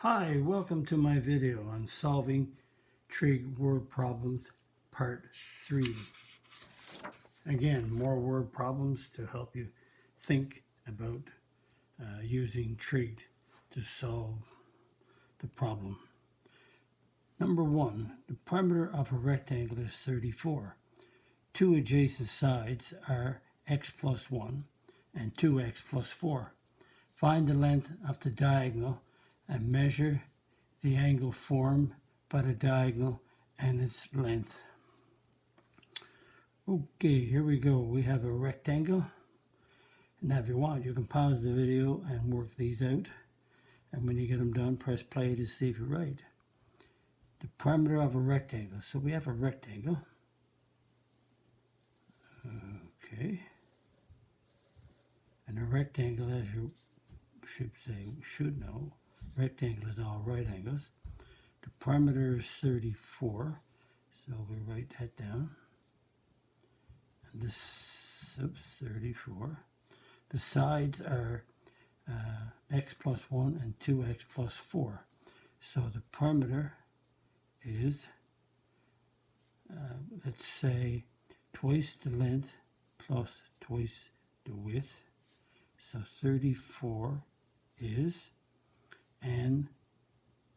Hi, welcome to my video on solving trig word problems part 3. Again, more word problems to help you think about using trig to solve the problem. Number 1, the perimeter of a rectangle is 34. Two adjacent sides are x plus 1 and 2x plus 4. Find the length of the diagonal and measure the angle formed by the diagonal and its length. Okay, here we go. We have a rectangle. Now if you want, you can pause the video and work these out. And when you get them done, press play to see if you're right. The perimeter of a rectangle. So we have a rectangle. Okay. And a rectangle, as you should know, rectangle is all right angles. The perimeter is 34, so we write that down. And this, 34. The sides are x plus 1 and 2x plus 4. So the perimeter is, let's say, twice the length plus twice the width. So 34 is, and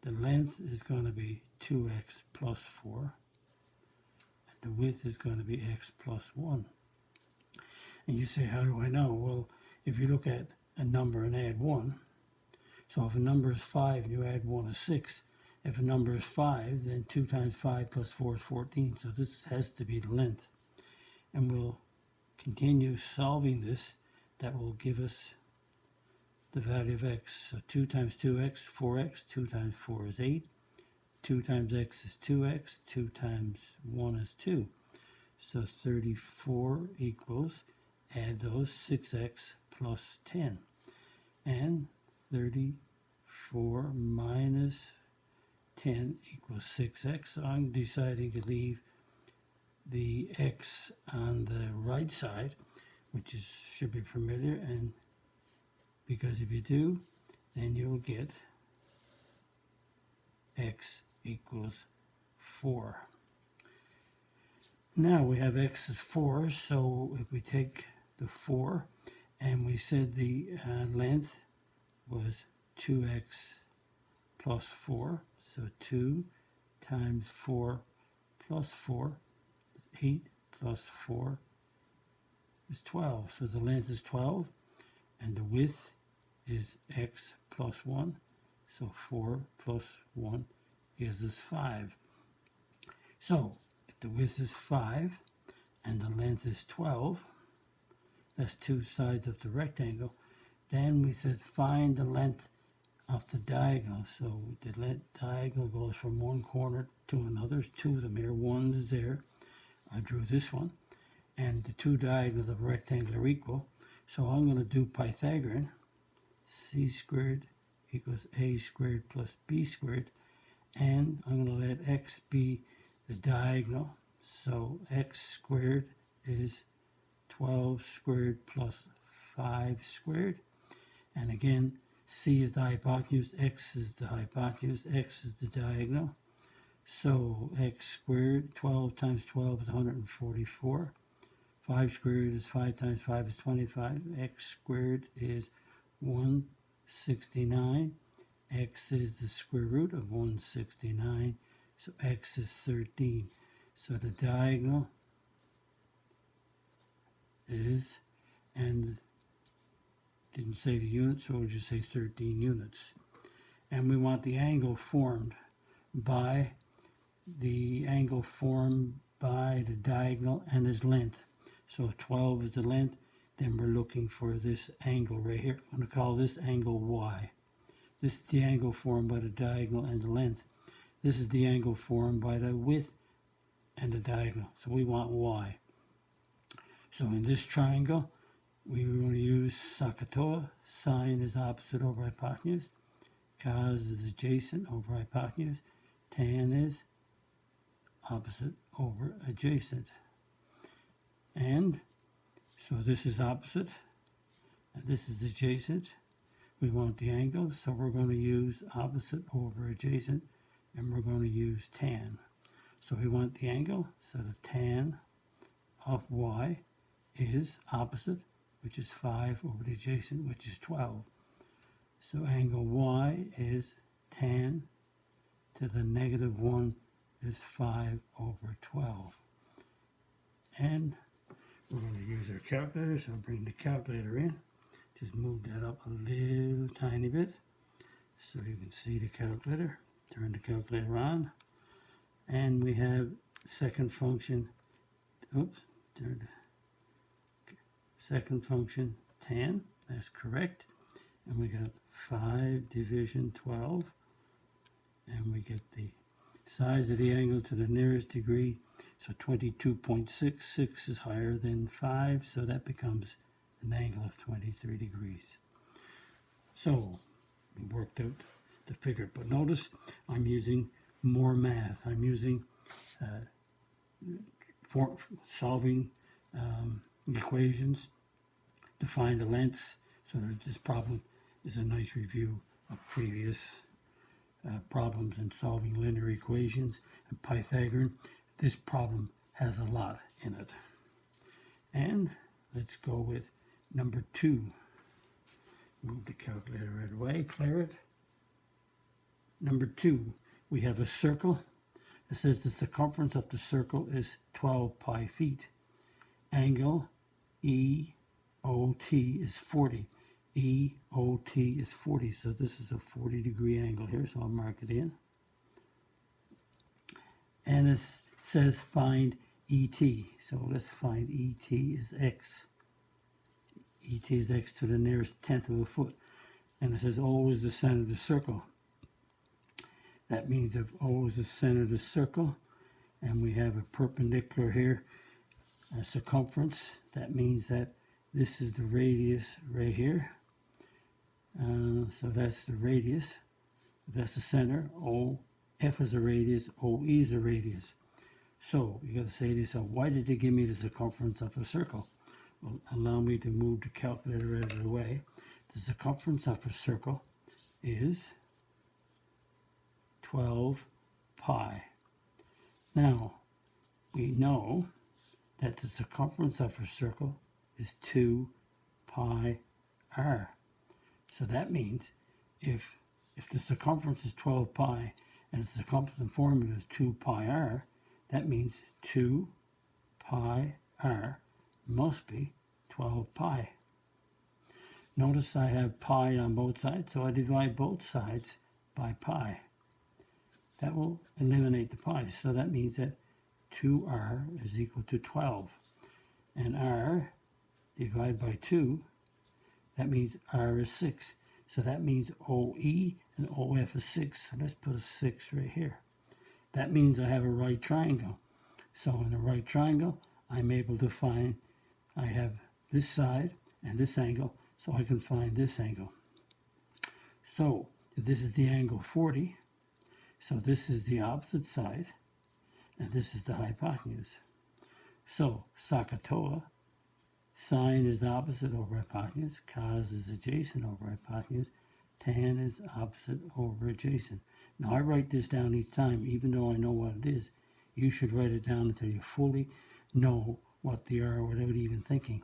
the length is going to be 2x plus 4, and the width is going to be x plus 1. And you say, how do I know? Well, if you look at a number and add 1, so if a number is 5 and you add 1 is 6, if a number is 5, then 2 times 5 plus 4 is 14, so this has to be the length. And we'll continue solving this. That will give us the value of x. So 2 times 2x, 4x, 2 times 4 is 8, 2 times x is 2x, 2 times 1 is 2. So 34 equals, add those, 6x plus 10. And 34 minus 10 equals 6x. So I'm deciding to leave the x on the right side, which should be familiar, and because if you do, then you'll get x equals 4. Now we have x is 4, so if we take the 4 and we said the length was 2x plus 4, so 2 times 4 plus 4 is 8 plus 4 is 12. So the length is 12 and the width is x plus 1. So 4 plus 1 gives us 5. So if the width is 5 and the length is 12, that's two sides of the rectangle, then we said find the length of the diagonal. So the diagonal goes from one corner to another. There's two of them here. One is there. I drew this one. And the two diagonals of a rectangle are equal. So I'm going to do Pythagorean. C squared equals a squared plus b squared. And I'm going to let x be the diagonal. So x squared is 12 squared plus 5 squared. And again, c is the hypotenuse, x is the hypotenuse, x is the diagonal. So x squared, 12 times 12 is 144. 5 squared is 5 times 5 is 25. X squared is 169. X is the square root of 169. So x is 13. So the diagonal is, and didn't say the unit, so we'll just say 13 units. And we want the angle formed by the diagonal and its length. So 12 is the length, then we're looking for this angle right here. I'm going to call this angle y. This is the angle formed by the diagonal and the length. This is the angle formed by the width and the diagonal. So we want y. So in this triangle, we want to use SOHCAHTOA. Sine is opposite over hypotenuse. Cos is adjacent over hypotenuse. Tan is opposite over adjacent. And so this is opposite, and this is adjacent. we want the angle, so we're going to use opposite over adjacent, and we're going to use tan. So we want the angle, so the tan of y is opposite, which is 5, over the adjacent, which is 12. So angle y is tan to the negative 1 is 5 over 12. And we're going to use our calculator, so bring the calculator in. Just move that up a little tiny bit so you can see the calculator. Turn the calculator on. And we have second function, second function tan, that's correct. And we got 5 division 12. And we get the size of the angle to the nearest degree. So 22.66 is higher than 5, so that becomes an angle of 23 degrees. So we worked out the figure. But notice I'm using more math. I'm using solving equations to find the lengths. So that this problem is a nice review of previous problems in solving linear equations and Pythagorean. This problem has a lot in it. And let's go with number 2. Move the calculator right away, clear it. Number 2, we have a circle. It says the circumference of the circle is 12 pi feet. Angle EOT is 40. EOT is 40, so this is a 40-degree angle here, so I'll mark it in. And this says find ET, so let's find ET is x. ET is x to the nearest tenth of a foot. And it says O is the center of the circle. That means if O is the center of the circle, and we have a perpendicular here, a circumference, that means that this is the radius right here. So that's the radius. That's the center. O, F is a radius. OE is a radius. So you got to say this. Why did they give me the circumference of a circle? Well, allow me to move the calculator out of the way. The circumference of a circle is 12 pi. Now we know that the circumference of a circle is 2 pi r. So that means if the circumference is 12 pi and the circumference formula is 2 pi r, that means 2 pi r must be 12 pi. Notice I have pi on both sides, so I divide both sides by pi. That will eliminate the pi, so that means that 2r is equal to 12. And r divided by 2, that means r is 6. So that means OE and OF is 6. So let's put a 6 right here. That means I have a right triangle. So in a right triangle, I'm able to find, I have this side and this angle, so I can find this angle. So if this is the angle 40, so this is the opposite side, and this is the hypotenuse. So SOHCAHTOA, sine is opposite over hypotenuse, cos is adjacent over hypotenuse, tan is opposite over adjacent. Now I write this down each time, even though I know what it is. You should write it down until you fully know what they are without even thinking.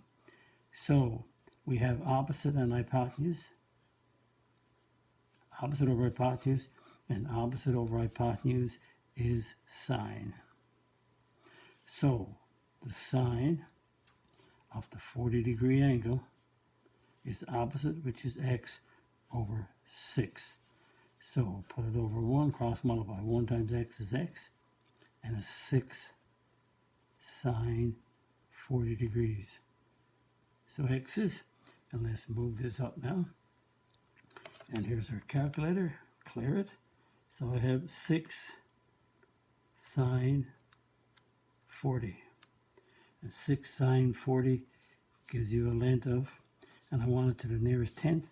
So we have opposite and hypotenuse, opposite over hypotenuse, and opposite over hypotenuse is sine. So the sine of the 40-degree angle is opposite, which is x, over 6. So put it over 1, cross multiply. 1 times x is x, and a 6 sine 40 degrees. So x's, and let's move this up now. And here's our calculator. Clear it. So I have 6 sine 40. And 6 sine 40 gives you a length of, and I want it to the nearest tenth,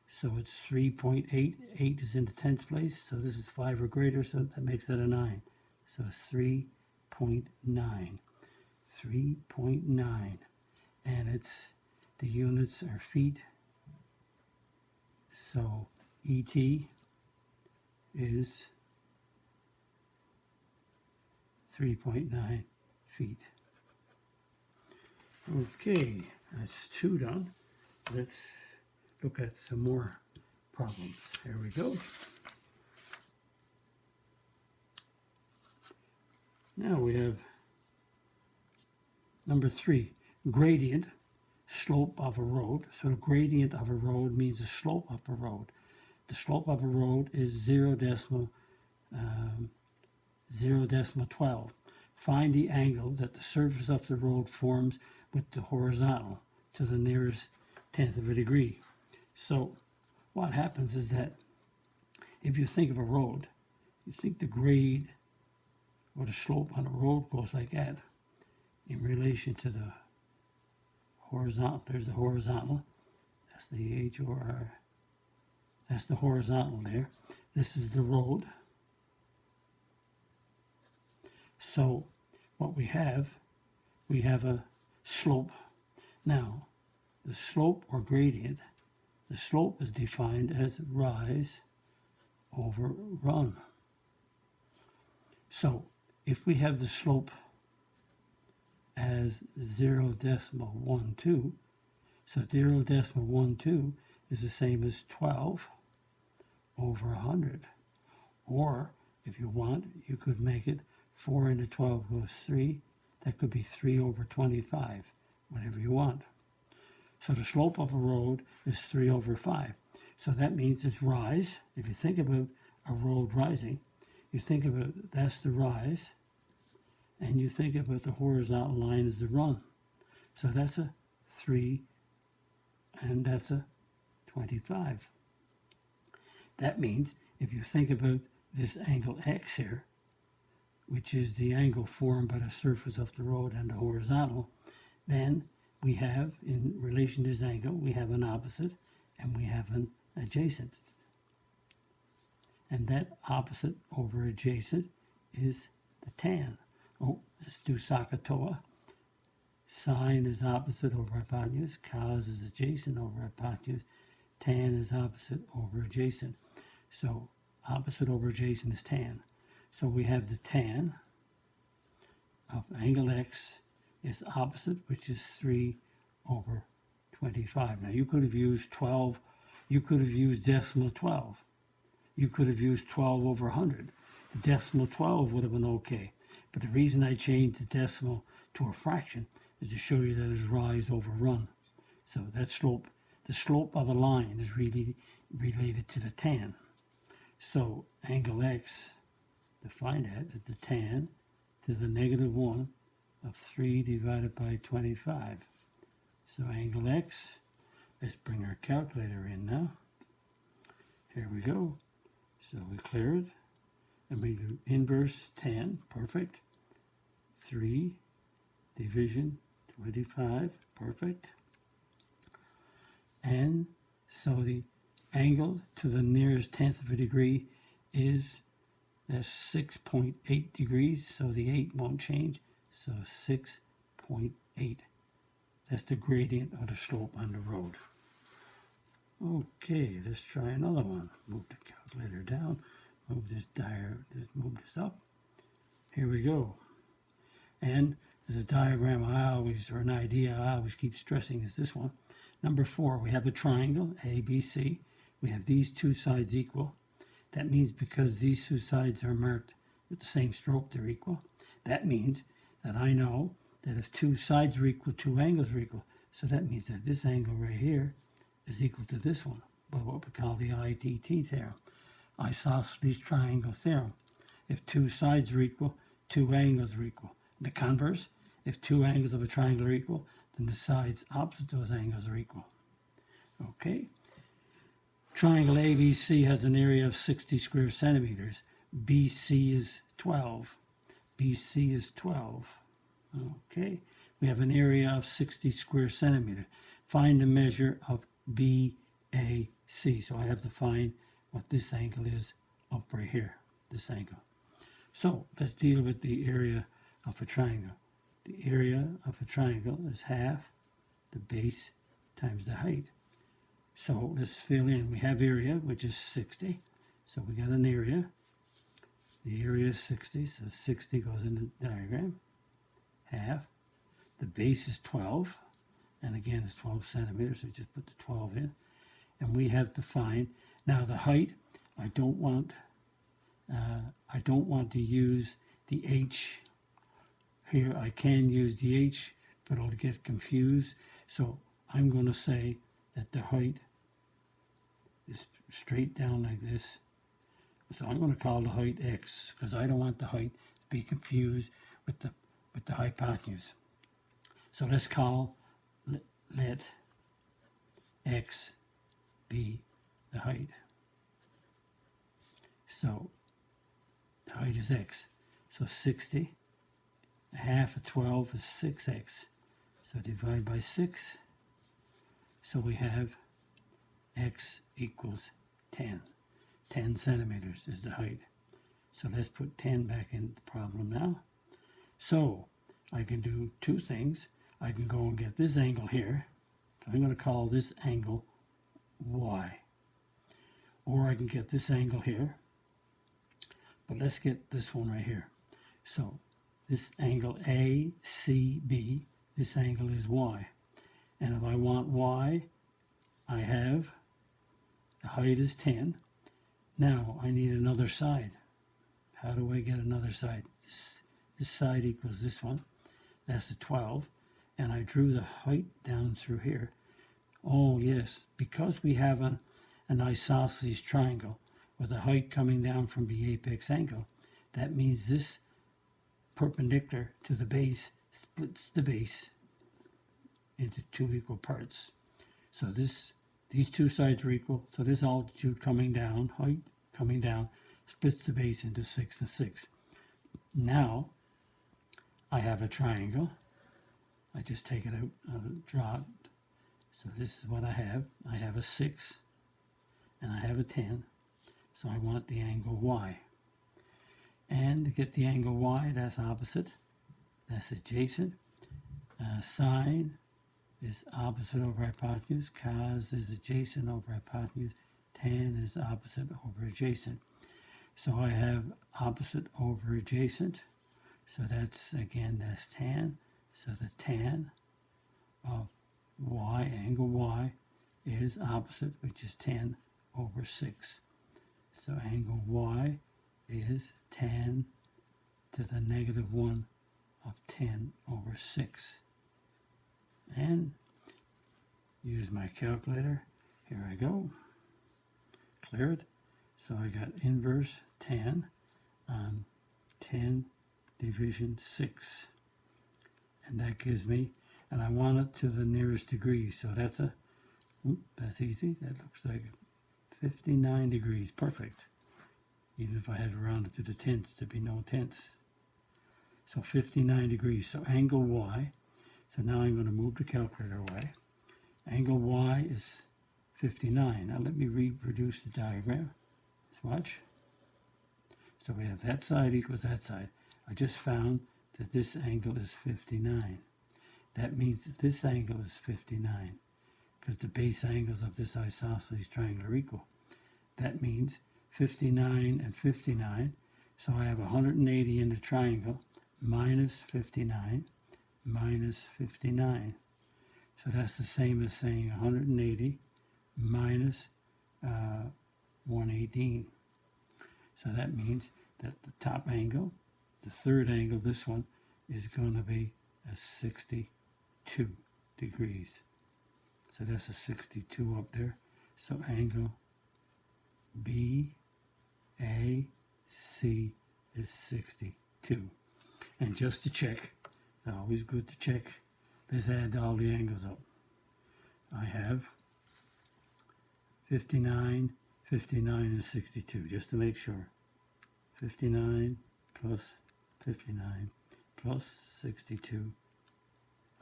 so it's 3.8. 8 is in the tenth place, so this is 5 or greater, so that makes that a 9. So it's 3.9. 3.9. And it's, the units are feet So ET is 3.9 feet. Okay, that's 2 done. Let's look at some more problems. Here we go. Now we have number 3, gradient, slope of a road. So the gradient of a road means the slope of a road. The slope of a road is 0.12. Find the angle that the surface of the road forms with the horizontal to the nearest tenth of a degree. So what happens is that if you think of a road, you think the grade or the slope on a road goes like that in relation to the horizontal. There's the horizontal. That's the H-O-R. That's the horizontal there. This is the road. So what we have a slope. Now, the slope or gradient, the slope is defined as rise over run. So if we have the slope as 0.12, so 0.12 is the same as 12 over 100. Or if you want, you could make it 4 into 12 goes 3. That could be 3 over 25, whatever you want. So the slope of a road is 3 over 5. So that means it's rise. If you think about a road rising, you think about that's the rise, and you think about the horizontal line as the run. So that's a 3, and that's a 25. That means if you think about this angle x here, which is the angle formed by the surface of the road and the horizontal, then we have, in relation to this angle, we have an opposite and we have an adjacent. And that opposite over adjacent is the tan. Oh, let's do SOHCAHTOA. Sine is opposite over hypotenuse, cos is adjacent over hypotenuse, tan is opposite over adjacent. So opposite over adjacent is tan. So we have the tan of angle x is opposite, which is 3 over 25. Now you could have used 12, you could have used decimal 12. You could have used 12 over 100. The decimal 12 would have been okay. But the reason I changed the decimal to a fraction is to show you that it's rise over run. So that slope, the slope of a line is really related to the tan. So angle x, to find that, is the tan to the negative 1 of 3 divided by 25. So angle x, let's bring our calculator in now. Here we go. So we clear it, and we do inverse tan, perfect. 3 division 25, perfect. And so the angle to the nearest tenth of a degree is that's 6.8 degrees, so the 8 won't change. So 6.8. That's the gradient of the slope on the road. Okay, let's try another one. Move the calculator down. Move this move this up. Here we go. And there's a diagram or an idea I always keep stressing is this one. Number 4, we have a triangle, ABC. We have these two sides equal. That means because these two sides are marked with the same stroke, they're equal. That means that I know that if two sides are equal, two angles are equal. So that means that this angle right here is equal to this one, by what we call the ITT theorem, isosceles triangle theorem. If two sides are equal, two angles are equal. The converse, if two angles of a triangle are equal, then the sides opposite those angles are equal. Okay? Triangle ABC has an area of 60 square centimeters. BC is 12. BC is 12. Okay? We have an area of 60 square centimeters. Find the measure of BAC. So I have to find what this angle is up right here, this angle. So let's deal with the area of a triangle. The area of a triangle is half the base times the height. So let's fill in. We have area, which is 60. So we got an area. The area is 60, so 60 goes in the diagram. Half. The base is 12. And again, it's 12 centimeters, so just put the 12 in. And we have to find, now the height, I don't want to use the H here. I can use the H, but it'll get confused. So I'm going to say that the height is straight down like this. So I'm going to call the height X, because I don't want the height to be confused with the hypotenuse. So let's let X be the height. So the height is X. So 60, half of 12 is 6X. So divide by 6. So we have X equals 10. 10 centimeters is the height. So let's put 10 back in the problem now. So I can do two things. I can go and get this angle here. So I'm going to call this angle Y. Or I can get this angle here. But let's get this one right here. So this angle ACB, this angle is Y. And if I want Y, I have, the height is 10. Now I need another side. How do I get another side? This side equals this one. That's a 12. And I drew the height down through here. Oh yes, because we have an isosceles triangle with a height coming down from the apex angle, that means this perpendicular to the base splits the base into two equal parts. So these two sides are equal. So this altitude coming down, height coming down, splits the base into 6 and 6. Now I have a triangle. I just take it out, draw it. So this is what I have. I have a 6 and I have a 10. So I want the angle Y. And to get the angle Y, that's opposite. That's adjacent. Sine is opposite over hypotenuse. Cos is adjacent over hypotenuse. Tan is opposite over adjacent. So I have opposite over adjacent. So that's tan. So the tan of Y, angle Y, is opposite, which is 10 over 6. So angle Y is tan to the negative 1 of 10 over 6. And use my calculator. Here I go. Clear it. So I got inverse tan on 10 division 6. And that gives me, and I want it to the nearest degree. So that's that's easy. That looks like 59 degrees. Perfect. Even if I had rounded to the tenths, there'd be no tenths. So 59 degrees. So angle Y. So now I'm going to move the calculator away. Angle Y is 59. Now let me reproduce the diagram. Let's watch. So we have that side equals that side. I just found that this angle is 59. That means that this angle is 59 because the base angles of this isosceles triangle are equal. That means 59 and 59. So I have 180 in the triangle minus 59 minus 59. So that's the same as saying 180 minus 118. So that means that the top angle, the third angle, this one, is going to be a 62 degrees. So that's a 62 up there. So angle BAC is 62. And just to check, it's always good to check, let's add all the angles up. I have 59, 59, and 62, just to make sure. 59 plus 59 plus 62.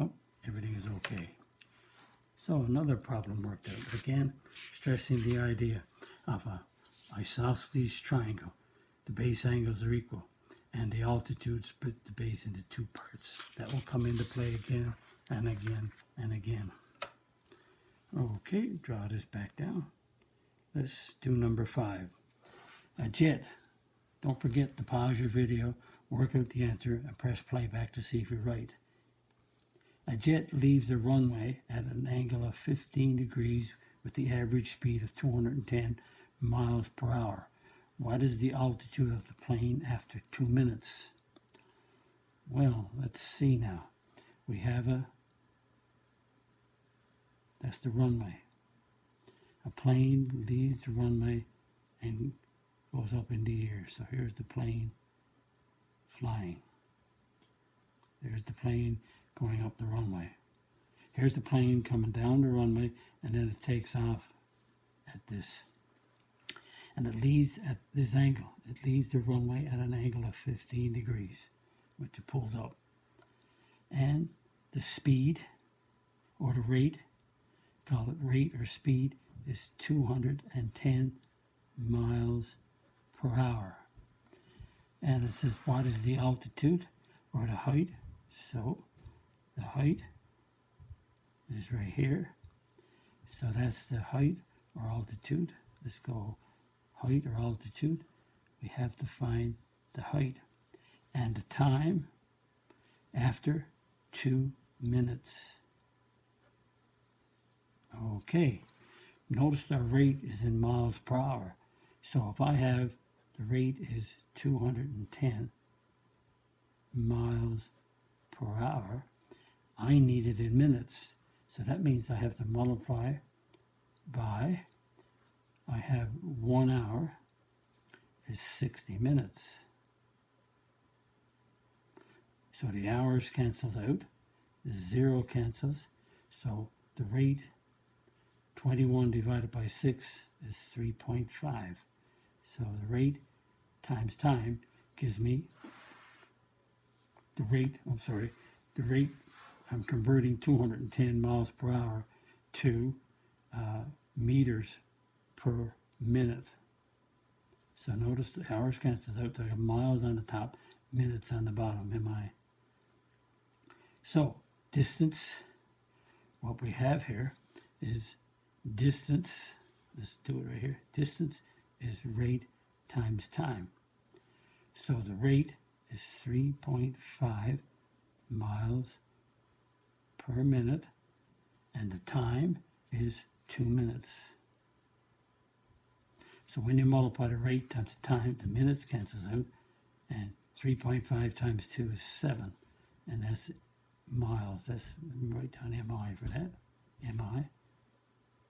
Oh, everything is okay. So another problem worked out. Again, stressing the idea of a isosceles triangle. The base angles are equal, and the altitude split the base into two parts. That will come into play again and again and again. Okay, draw this back down. Let's do number 5. A jet. Don't forget to pause your video, work out the answer, and press playback to see if you're right. A jet leaves the runway at an angle of 15 degrees with the average speed of 210 miles per hour. What is the altitude of the plane after 2 minutes? Well, let's see now. We have that's the runway. A plane leaves the runway and goes up in the air. So here's the plane flying. There's the plane going up the runway. Here's the plane coming down the runway, and then it takes off at this. And it leaves at this angle. It leaves the runway at an angle of 15 degrees, which it pulls up. And the speed, or the rate, call it rate or speed, is 210 miles per hour. And it says, what is the altitude or the height? So the height is right here. So that's the height or altitude. Let's go height or altitude. We have to find the height and the time after 2 minutes. Okay, notice our rate is in miles per hour. So if I have the rate is 210 miles per hour, I need it in minutes. So that means I have to multiply by, I have 1 hour is 60 minutes. So the hours cancels out, the 0 cancels, so the rate 21 divided by 6 is 3.5. So the rate times time gives me the rate, I'm converting 210 miles per hour to meters per minute. So notice the hours cancels out, so I have miles on the top, minutes on the bottom, MI. So distance, what we have here is distance, let's do it right here, distance is rate times time. So the rate is 3.5 miles per minute, and the time is 2 minutes. So when you multiply the rate times the time, the minutes cancels out, and 3.5 times 2 is 7, and that's miles. That's, write down MI for that, MI.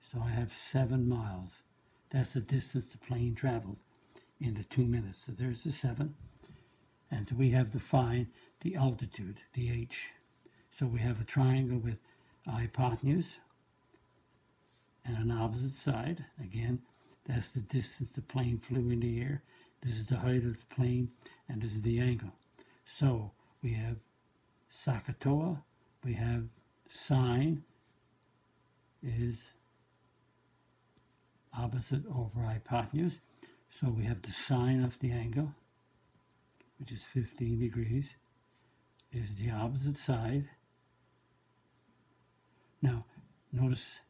So I have 7 miles. That's the distance the plane traveled in the 2 minutes. So there's the 7. And so we have to find the altitude, the H. So we have a triangle with a hypotenuse and an opposite side. Again, that's the distance the plane flew in the air. This is the height of the plane, and this is the angle. So we have SOHCAHTOA, we have sine is opposite over hypotenuse. So we have the sine of the angle, which is 15 degrees, is the opposite side. Now, notice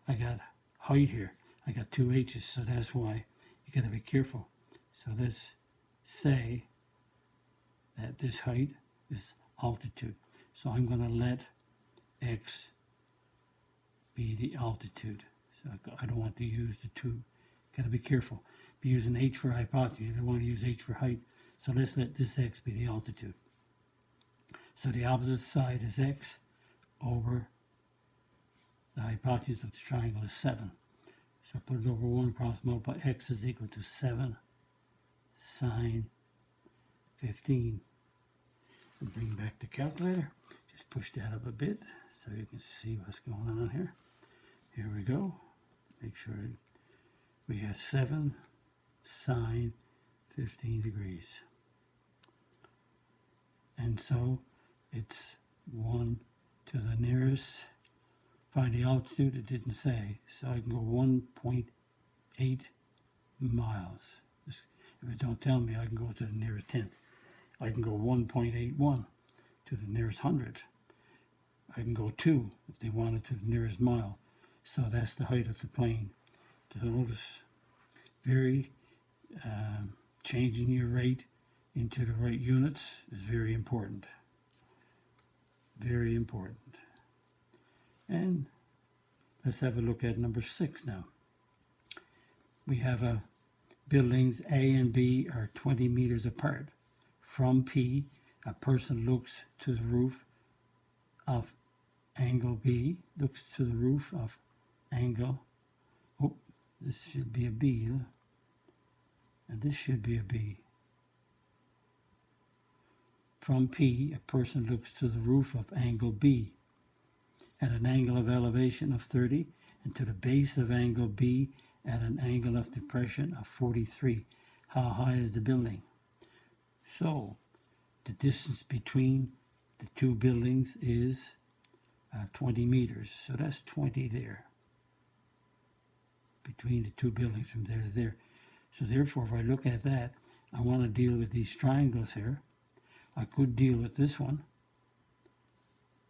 I got height here. I got 2 H's, so that's why you got to be careful. So let's say that this height is altitude. So I'm going to let X be the altitude. So I don't want to use the 2. Got to be careful. Be using H for hypotenuse. You don't want to use H for height. So let's let this X be the altitude. So the opposite side is X over the hypotenuse of the triangle is 7. So put it over 1 cross multiply. X is equal to 7 sine 15. And bring back the calculator. Just push that up a bit so you can see what's going on here. Here we go. Make sure we have 7 sine 15 degrees. And so it's 1 to the nearest. Find the altitude, it didn't say. So I can go 1.8 miles. If it don't tell me, I can go to the nearest tenth. I can go 1.81 to the nearest hundred. I can go 2 if they wanted to the nearest mile. So that's the height of the plane. So notice, very changing your rate into the right units is very important. Very important. And let's have a look at number 6 now. We have buildings A and B are 20 meters apart. From P, a person looks to the roof of angle B, looks to the roof of angle, oh, this should be a B, and this should be a B. From P, a person looks to the roof of angle B at an angle of elevation of 30 and to the base of angle B at an angle of depression of 43. How high is the building? So the distance between the two buildings is 20 meters. So that's 20 there. Between the two buildings from there to there. So therefore, if I look at that, I want to deal with these triangles here. I could deal with this one.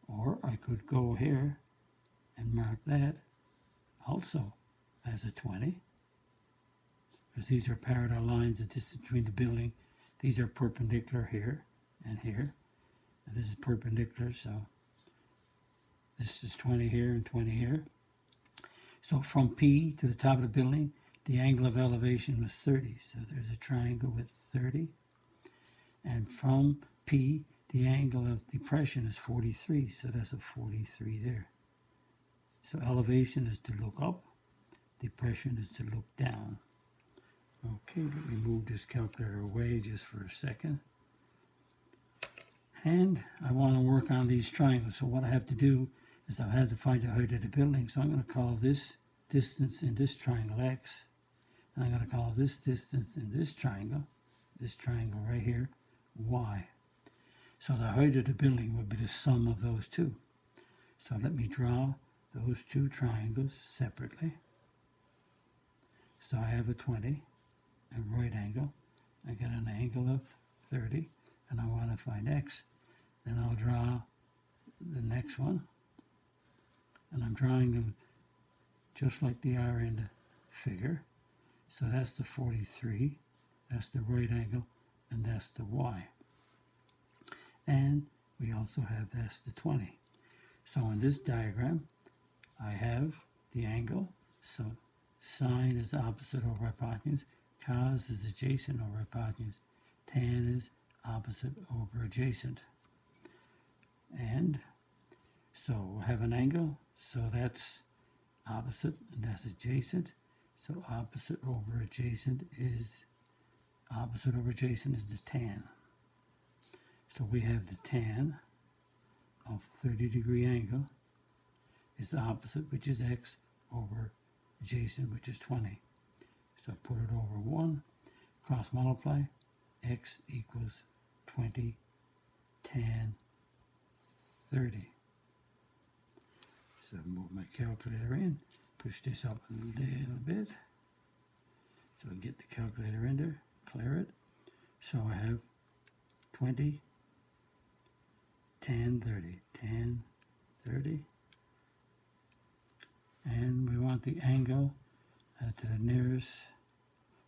Or I could go here and mark that also as a 20. Because these are parallel lines, the distance between the building. These are perpendicular here and here. And this is perpendicular, so this is 20 here and 20 here. So from P to the top of the building, the angle of elevation was 30. So there's a triangle with 30. And from P, the angle of depression is 43. So that's a 43 there. So elevation is to look up. Depression is to look down. Okay, let me move this calculator away just for a second. And I want to work on these triangles. So what I have to do is I have to find the height of the building. So I'm going to call this distance in this triangle X. And I'm going to call this distance in this triangle right here, Y. So the height of the building would be the sum of those two. So let me draw those two triangles separately. So I have a 20, a right angle. I get an angle of 30, and I want to find X. Then I'll draw the next one. And I'm drawing them just like they are in the figure. So that's the 43, that's the right angle, and that's the Y. And we also have that's the 20. So in this diagram, I have the angle. So sine is the opposite over hypotenuse, cos is adjacent over hypotenuse, tan is opposite over adjacent. And so we'll have an angle, so that's opposite and that's adjacent. So opposite over adjacent is the tan. So we have the tan of 30-degree angle is the opposite, which is X, over adjacent, which is 20. So put it over 1, cross multiply, X equals 20 tan 30. So move my calculator in, push this up a little bit. So get the calculator in there, clear it. So I have 20 tan 30. And we want the angle to the nearest,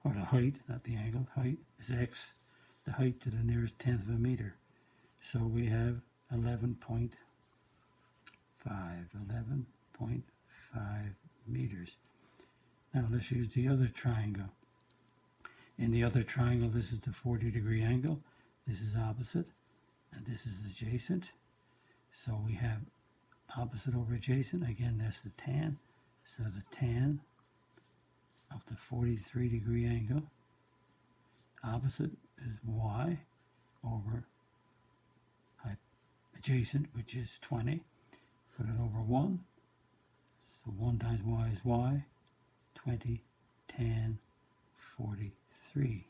or the height, not the angle, height is X, the height to the nearest tenth of a meter. So we have 11.5 meters. Now let's use the other triangle. In the other triangle, this is the 40-degree angle, this is opposite, and this is adjacent. So we have opposite over adjacent, again that's the tan. So the tan of the 43-degree angle, opposite is Y over adjacent, which is 20. Put it over 1. So 1 times Y is Y. 20 tan 43.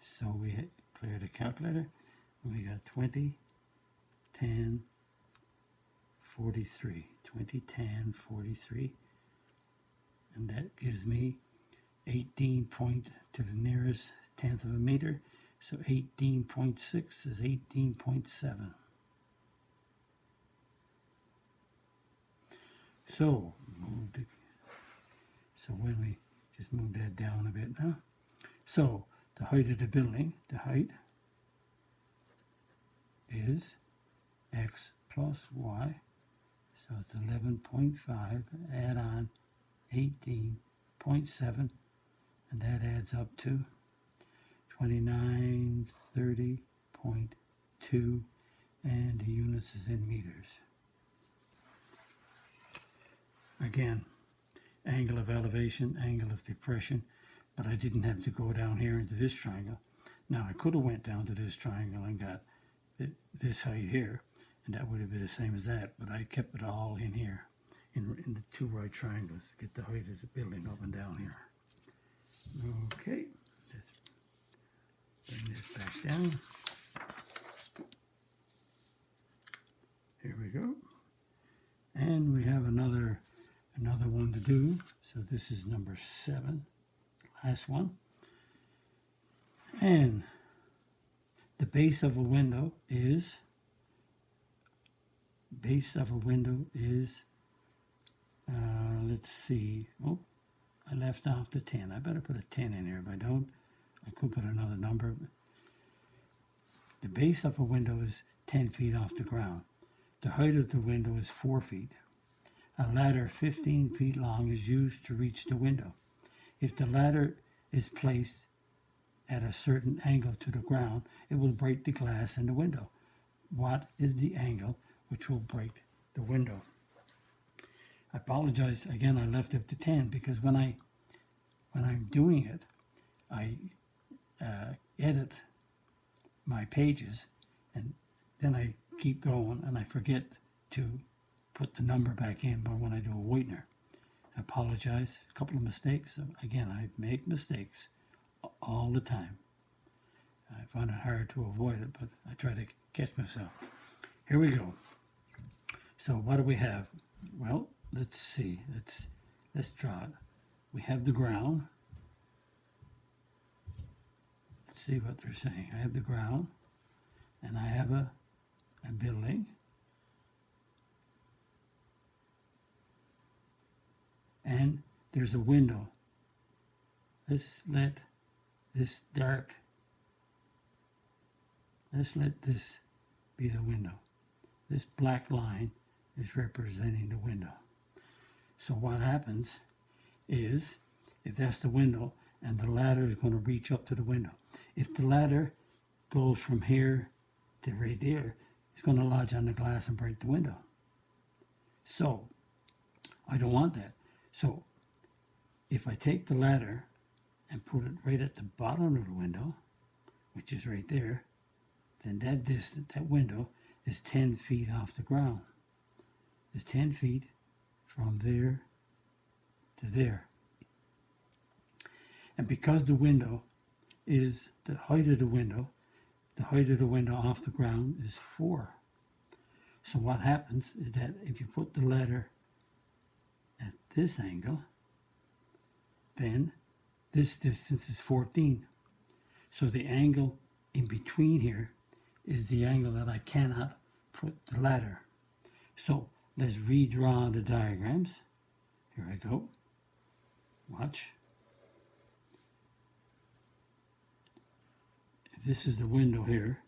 So we clear the calculator. We got 20 tan 43. 20 tan 43. And that gives me 18 point to the nearest tenth of a meter. So 18.6 is 18.7. So, so when we just move that down a bit now. So, the height of the building, the height is x plus y. So it's 11.5, add on 18.7, and that adds up to 2930.2, and the units is in meters. Again, angle of elevation, angle of depression, but I didn't have to go down here into this triangle. Now I could have went down to this triangle and got this height here, and that would have been the same as that, but I kept it all in here, in the two right triangles, to get the height of the building up and down here. Okay, let's bring this back down. Here we go. And we have another one to do. So this is number 7, last one. And the base of a window is, let's see, oh, I left off the 10. I better put a 10 in here. If I don't, I could put another number. The base of a window is 10 feet off the ground. The height of the window is 4 feet. A ladder 15 feet long is used to reach the window. If the ladder is placed at a certain angle to the ground, it will break the glass in the window. What is the angle which will break the window? I apologize, again, I left it to 10 because when I'm doing it, I edit my pages and then I keep going and I forget to put the number back in, but when I do a whitener, I apologize, a couple of mistakes. So again, I make mistakes all the time. I find it hard to avoid it, but I try to catch myself. Here we go. So what do we have? Well, let's see. Let's draw it. We have the ground. Let's see what they're saying. I have the ground, and I have a building. And there's a window. Let's let this be the window. This black line is representing the window. So what happens is, if that's the window and the ladder is going to reach up to the window, if the ladder goes from here to right there, it's going to lodge on the glass and break the window. So I don't want that. So if I take the ladder and put it right at the bottom of the window, which is right there, then that distance, that window is 10 feet off the ground. It's 10 feet from there to there. And because the window is the height of the window off the ground is 4. So what happens is that if you put the ladder at this angle, then this distance is 14. So the angle in between here is the angle that I cannot put the ladder. So let's redraw the diagrams. Here I go. Watch. This is the window here.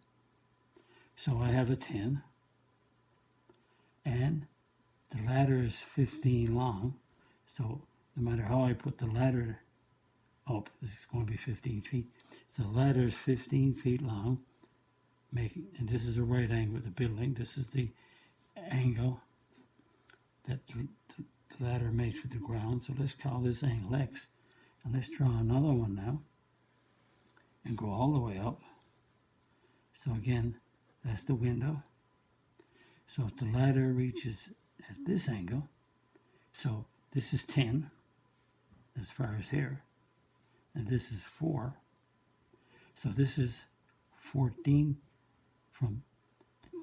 So I have a 10. And the ladder is 15 long. So no matter how I put the ladder up, it's going to be 15 feet. So the ladder is 15 feet long. And this is a right angle with the building. This is the angle that the ladder makes with the ground. So let's call this angle X. And let's draw another one now and go all the way up. So again, that's the window. So if the ladder reaches at this angle, so this is 10 as far as here, and this is 4. So this is 14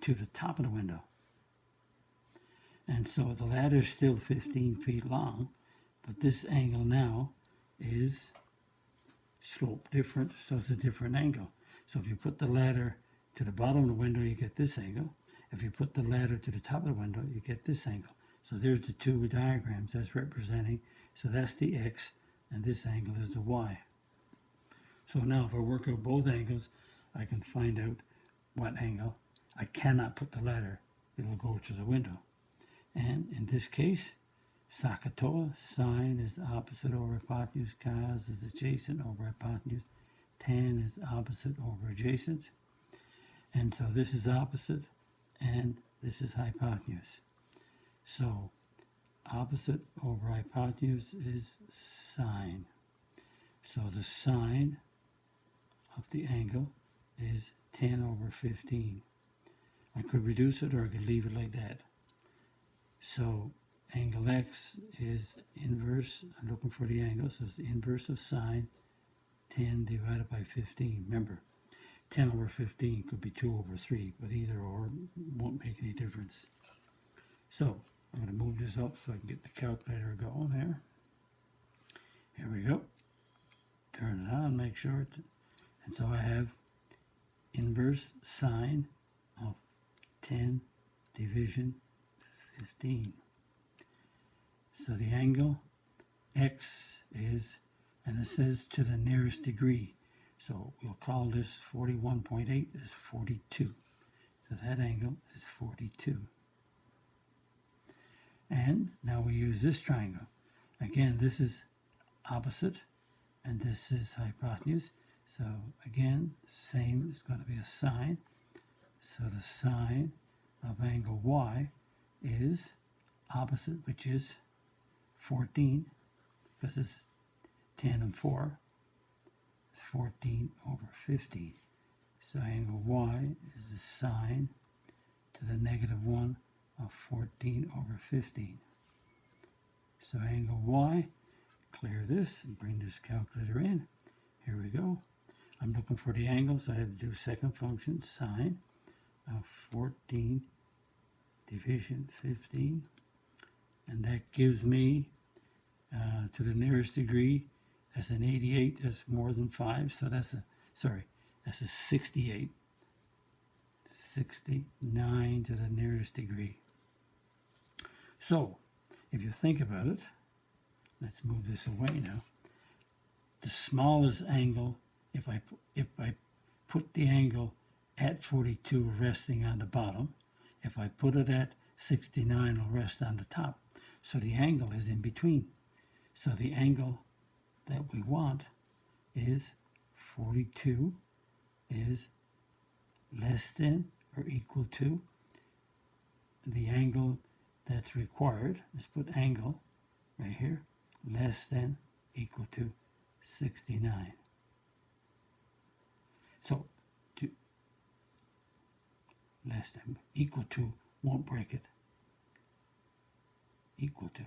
to the top of the window. And so the ladder is still 15 feet long, but this angle now is slope different, so it's a different angle. So if you put the ladder to the bottom of the window, you get this angle. If you put the ladder to the top of the window, you get this angle. So there's the two diagrams that's representing. So that's the x, and this angle is the y. So now if I work out both angles, I can find out what angle. I cannot put the letter. It'll go to the window. And in this case, SOHCAHTOA, sine is opposite over hypotenuse, cos is adjacent over hypotenuse, tan is opposite over adjacent. And so this is opposite, and this is hypotenuse. So opposite over hypotenuse is sine. So the sine of the angle is 10 over 15. I could reduce it or I could leave it like that. So angle x is inverse. I'm looking for the angle, so it's the inverse of sine 10 divided by 15. Remember, 10 over 15 could be 2 over 3, but either or won't make any difference. So I'm going to move this up so I can get the calculator going here. Here we go. Turn it on, make sure it, and so I have inverse sine of 10 division 15. So the angle x is, and it says to the nearest degree. So we'll call this 41.8 is 42. So that angle is 42. And now we use this triangle. Again, this is opposite, and this is hypotenuse. So again, same is going to be a sine. So the sine of angle y is opposite, which is 14, because it's 10 and 4. It's 14 over 15. So angle y is the sine to the negative 1 of 14 over 15. So angle y, clear this and bring this calculator in. Here we go. I'm looking for the angle, so I have to do second function, sine of 14 division 15. And that gives me, to the nearest degree, that's an 88, that's more than 5, so that's a 68. 69 to the nearest degree. So, if you think about it, let's move this away now. The smallest angle, if I put the angle at 42 resting on the bottom, if I put it at 69, it'll rest on the top. So the angle is in between. So the angle that we want is 42 is less than or equal to the angle that's required. Let's put angle right here, less than equal to 69. So less than, equal to won't break it. Equal to.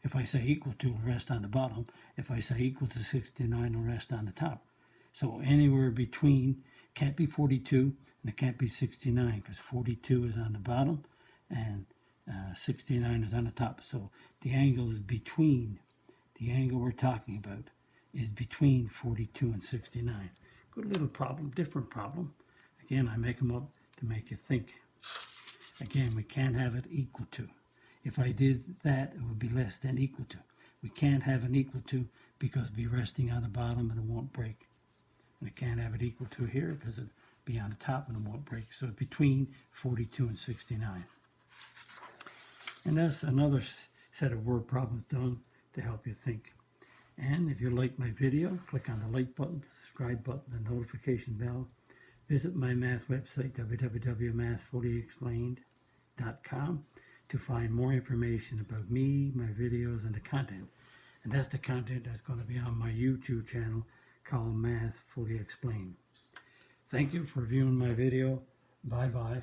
If I say equal to, it'll rest on the bottom. If I say equal to 69, it'll rest on the top. So anywhere between, can't be 42 and it can't be 69, because 42 is on the bottom and 69 is on the top. So the angle is between, the angle we're talking about is between 42 and 69. Good little problem, different problem. Again, I make them up to make you think. Again, we can't have it equal to. If I did that, it would be less than equal to. We can't have an equal to because it'll be resting on the bottom and it won't break. And we can't have it equal to here because it'll be on the top and it won't break. So it's between 42 and 69. And that's another set of word problems done to help you think. And if you like my video, click on the like button, subscribe button, and notification bell. Visit my math website, www.mathfullyexplained.com, to find more information about me, my videos, and the content. And that's the content that's going to be on my YouTube channel called Math Fully Explained. Thank you for viewing my video. Bye-bye.